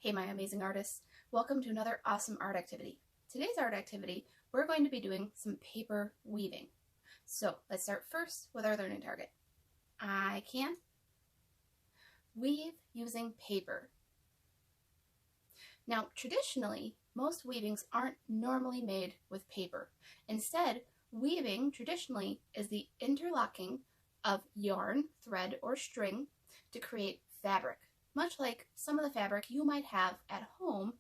Hey my amazing artists, welcome to another awesome art activity. Today's art activity, we're going to be doing some paper weaving. So let's start first with our learning target. I can weave using paper. Now traditionally, most weavings aren't normally made with paper. Instead, weaving traditionally is the interlocking of yarn, thread, or string to create fabric, much like some of the fabric you might have at home,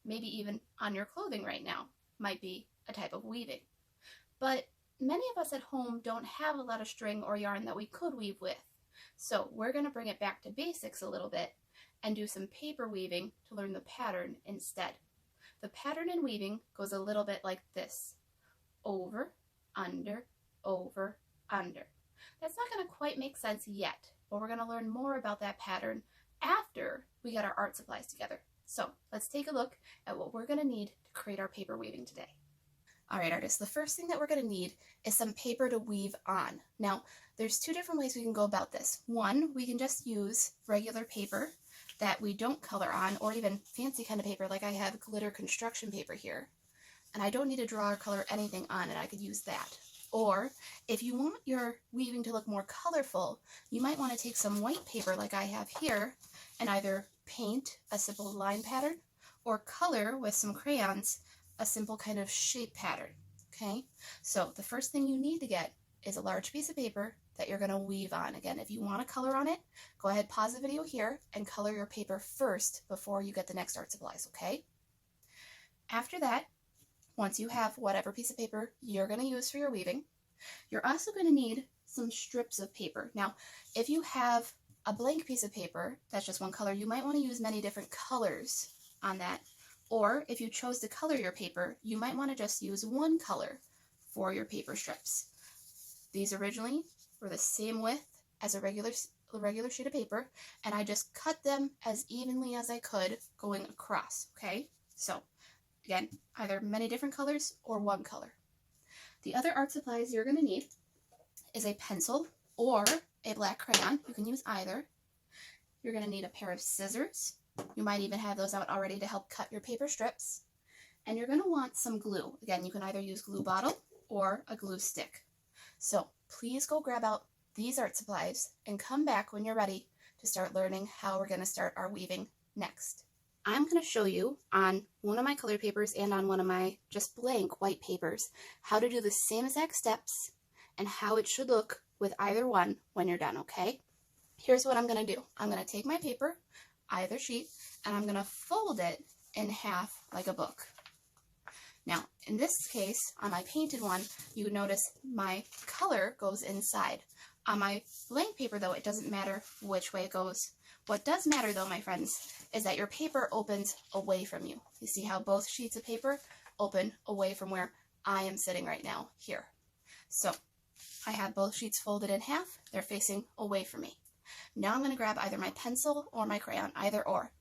maybe even on your clothing right now, might be a type of weaving. But many of us at home don't have a lot of string or yarn that we could weave with. So we're going to bring it back to basics a little bit and do some paper weaving to learn the pattern instead. The pattern in weaving goes a little bit like this: over, under, over, under. That's not going to quite make sense yet, but we're going to learn more about that pattern after we get our art supplies together. So let's take a look at what we're going to need to create our paper weaving today. All right, artists, the first thing that we're going to need is some paper to weave on. Now, there's two different ways we can go about this. One, we can just use regular paper that we don't color on, or even fancy kind of paper, like I have glitter construction paper here. And I don't need to draw or color anything on it. I could use that. Or if you want your weaving to look more colorful, you might want to take some white paper like I have here and either paint a simple line pattern or color with some crayons a simple kind of shape pattern. Okay, so the first thing you need to get is a large piece of paper that you're going to weave on. Again, if you want to color on it, go ahead, pause the video here and color your paper first before you get the next art supplies, okay? After that, once you have whatever piece of paper you're going to use for your weaving, you're also going to need some strips of paper. Now, if you have a blank piece of paper that's just one color, you might want to use many different colors on that. Or if you chose to color your paper, you might want to just use one color for your paper strips. These originally were the same width as a regular sheet of paper, and I just cut them as evenly as I could going across, okay? So again, either many different colors or one color. The other art supplies you're going to need is a pencil or a black crayon. You can use either. You're going to need a pair of scissors. You might even have those out already to help cut your paper strips. And you're going to want some glue. Again, you can either use glue bottle or a glue stick. So please go grab out these art supplies and come back when you're ready to start learning how we're going to start our weaving next. I'm going to show you on one of my colored papers and on one of my just blank white papers how to do the same exact steps and how it should look with either one when you're done, okay? Here's what I'm going to do. I'm going to take my paper, either sheet, and I'm going to fold it in half like a book. Now, in this case, on my painted one, you notice my color goes inside. On my blank paper, though, it doesn't matter which way it goes. What does matter, though, my friends, is that your paper opens away from you. You see how both sheets of paper open away from where I am sitting right now, here. So I have both sheets folded in half. They're facing away from me. Now I'm going to grab either my pencil or my crayon, either or.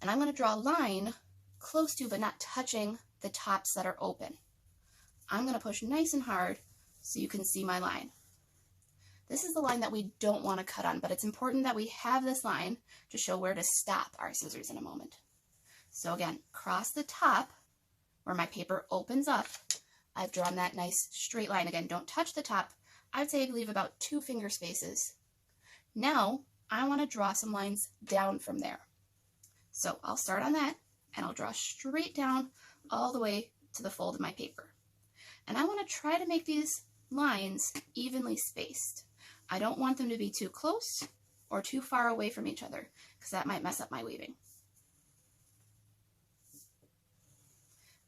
And I'm going to draw a line close to but not touching the tops that are open. I'm going to push nice and hard so you can see my line. This is the line that we don't want to cut on, but it's important that we have this line to show where to stop our scissors in a moment. So again, across the top where my paper opens up, I've drawn that nice straight line. Again, don't touch the top. I'd say leave about 2 finger spaces. Now I want to draw some lines down from there. So I'll start on that and I'll draw straight down all the way to the fold of my paper. And I want to try to make these lines evenly spaced. I don't want them to be too close or too far away from each other because that might mess up my weaving.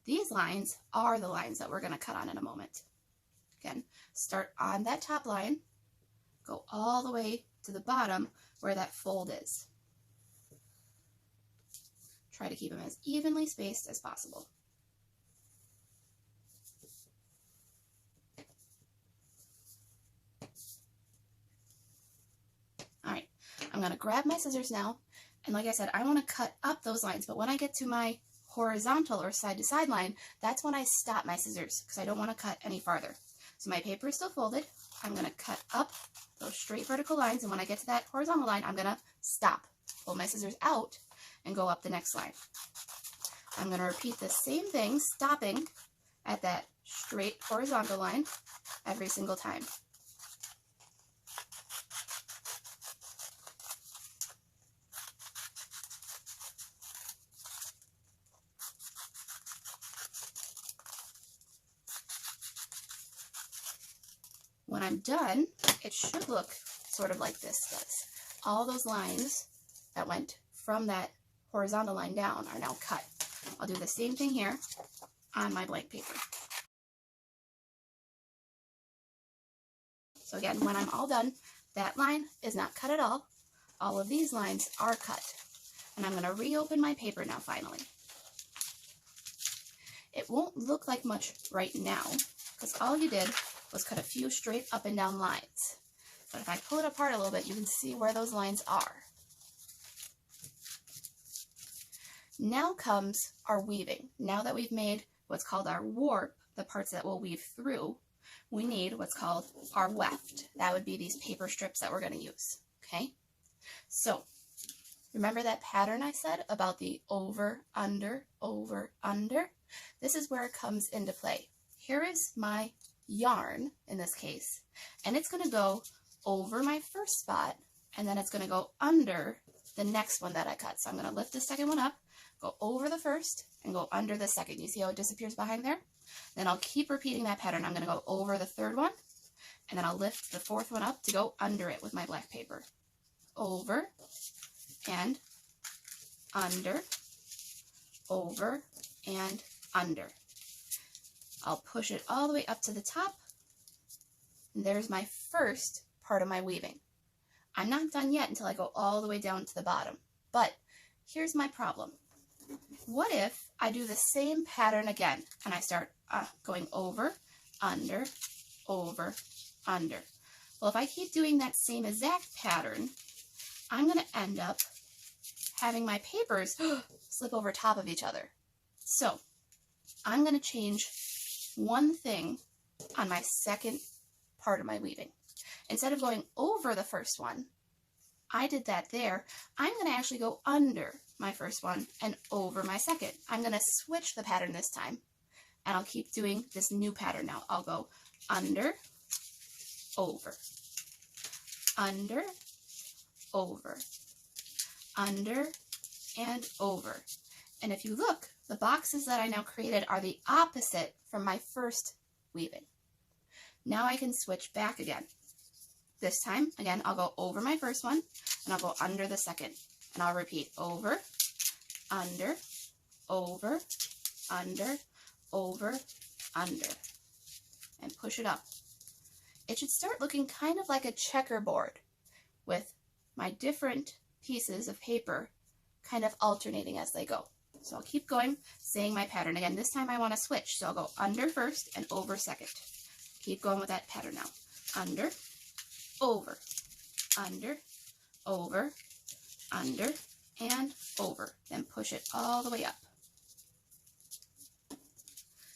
These lines are the lines that we're going to cut on in a moment. Again, start on that top line, go all the way to the bottom where that fold is. Try to keep them as evenly spaced as possible. All right, I'm going to grab my scissors now, and like I said, I want to cut up those lines, but when I get to my horizontal or side to side line, that's when I stop my scissors because I don't want to cut any farther. So my paper is still folded. I'm going to cut up those straight vertical lines, and when I get to that horizontal line, I'm going to stop pull my scissors out, and go up the next line. I'm going to repeat the same thing, stopping at that straight horizontal line every single time. When I'm done, it should look sort of like this does. All those lines that went from that horizontal line down are now cut. I'll do the same thing here on my blank paper. So again, when I'm all done, that line is not cut at all. All of these lines are cut. And I'm going to reopen my paper now finally. It won't look like much right now because all you did was cut a few straight up and down lines. But if I pull it apart a little bit, you can see where those lines are. Now comes our weaving. Now that we've made what's called our warp, the parts that we'll weave through, we need what's called our weft. That would be these paper strips that we're going to use. Okay? So, remember that pattern I said about the over, under, over, under? This is where it comes into play. Here is my yarn, in this case, and it's going to go over my first spot, and then it's going to go under the next one that I cut. So I'm going to lift the second one up, go over the first, and go under the second. You see how it disappears behind there? Then I'll keep repeating that pattern. I'm going to go over the third one, and then I'll lift the fourth one up to go under it with my black paper. Over, and under, over, and under. I'll push it all the way up to the top, and there's my first part of my weaving. I'm not done yet until I go all the way down to the bottom, but here's my problem. What if I do the same pattern again, and I start going over, under, under? Well, if I keep doing that same exact pattern, I'm going to end up having my papers slip over top of each other. So I'm going to change one thing on my second part of my weaving. Instead of going over the first one, I did that there. I'm going to actually go under my first one and over my second. I'm going to switch the pattern this time, and I'll keep doing this new pattern now. I'll go under, over, under, over, under, and over. And if you look, the boxes that I now created are the opposite from my first weaving. Now I can switch back again. This time, again, I'll go over my first one, and I'll go under the second. And I'll repeat over, under, over, under, over, under, and push it up. It should start looking kind of like a checkerboard with my different pieces of paper kind of alternating as they go. So I'll keep going, saying my pattern. Again, this time I want to switch, so I'll go under first and over second. Keep going with that pattern now. Under, over, under, over, under, and over. Then push it all the way up.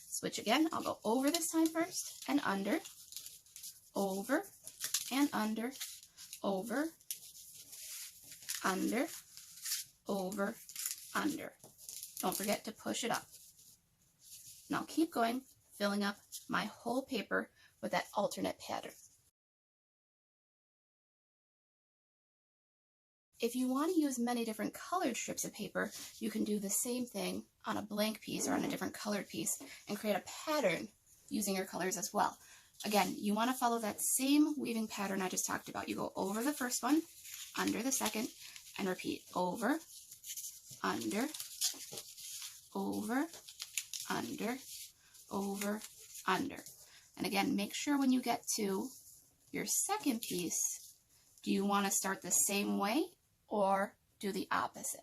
Switch again. I'll go over this time first and under, over, and under, over, under, over, under. Don't forget to push it up. And I'll keep going, filling up my whole paper with that alternate pattern. If you want to use many different colored strips of paper, you can do the same thing on a blank piece or on a different colored piece and create a pattern using your colors as well. Again, you want to follow that same weaving pattern I just talked about. You go over the first one, under the second, and repeat over, under, over, under, over, under. And again, make sure when you get to your second piece, do you want to start the same way or do the opposite?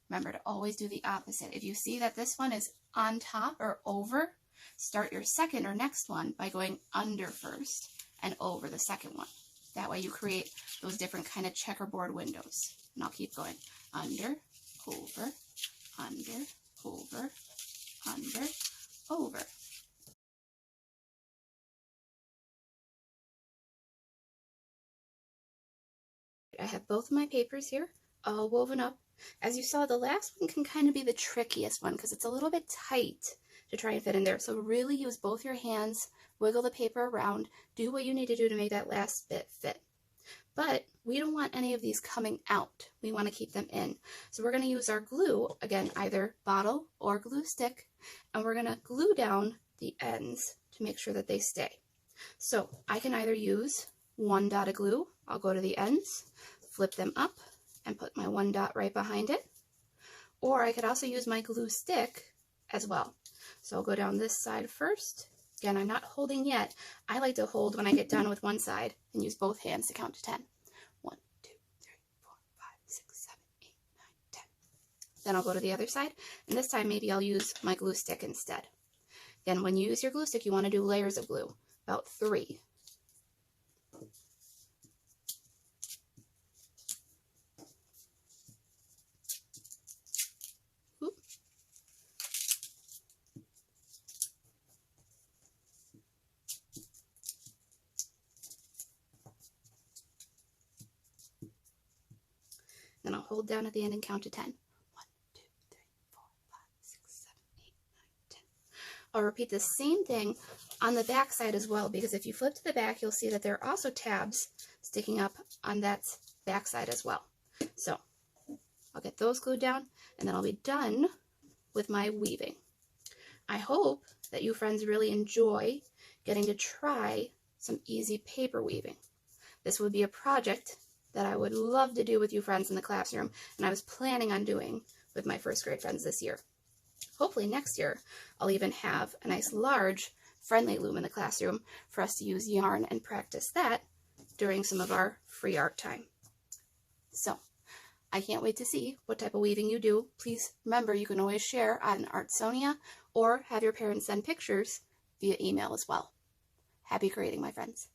Remember to always do the opposite. If you see that this one is on top or over, start your second or next one by going under first and over the second one. That way you create those different kind of checkerboard windows. And I'll keep going. Under, over, under, over, under, over. I have both my papers here. all woven up. As you saw, the last one can kind of be the trickiest one because it's a little bit tight to try and fit in there. So really use both your hands, wiggle the paper around, do what you need to do to make that last bit fit. But we don't want any of these coming out. We want to keep them in. So we're going to use our glue, again, either bottle or glue stick, and we're going to glue down the ends to make sure that they stay. So I can either use one dot of glue, I'll go to the ends, flip them up, and put my one dot right behind it. Or I could also use my glue stick as well. So I'll go down this side first. Again, I'm not holding yet. I like to hold when I get done with one side and use both hands to count to 10. 1, 2, 3, 4, 5, 6, 7, 8, 9, 10. Then I'll go to the other side, and this time maybe I'll use my glue stick instead. Again, when you use your glue stick, you want to do layers of glue, about 3. Then I'll hold down at the end and count to 10. 1, 2, 3, 4, 5, 6, 7, 8, 9, 10. I'll repeat the same thing on the back side as well, because if you flip to the back, you'll see that there are also tabs sticking up on that back side as well. So I'll get those glued down, and then I'll be done with my weaving. I hope that you friends really enjoy getting to try some easy paper weaving. This would be a project that I would love to do with you friends in the classroom, and I was planning on doing with my first grade friends this year. Hopefully next year I'll even have a nice large friendly loom in the classroom for us to use yarn and practice that during some of our free art time. So I can't wait to see what type of weaving you do. Please remember, you can always share on Artsonia or have your parents send pictures via email as well. Happy creating, my friends.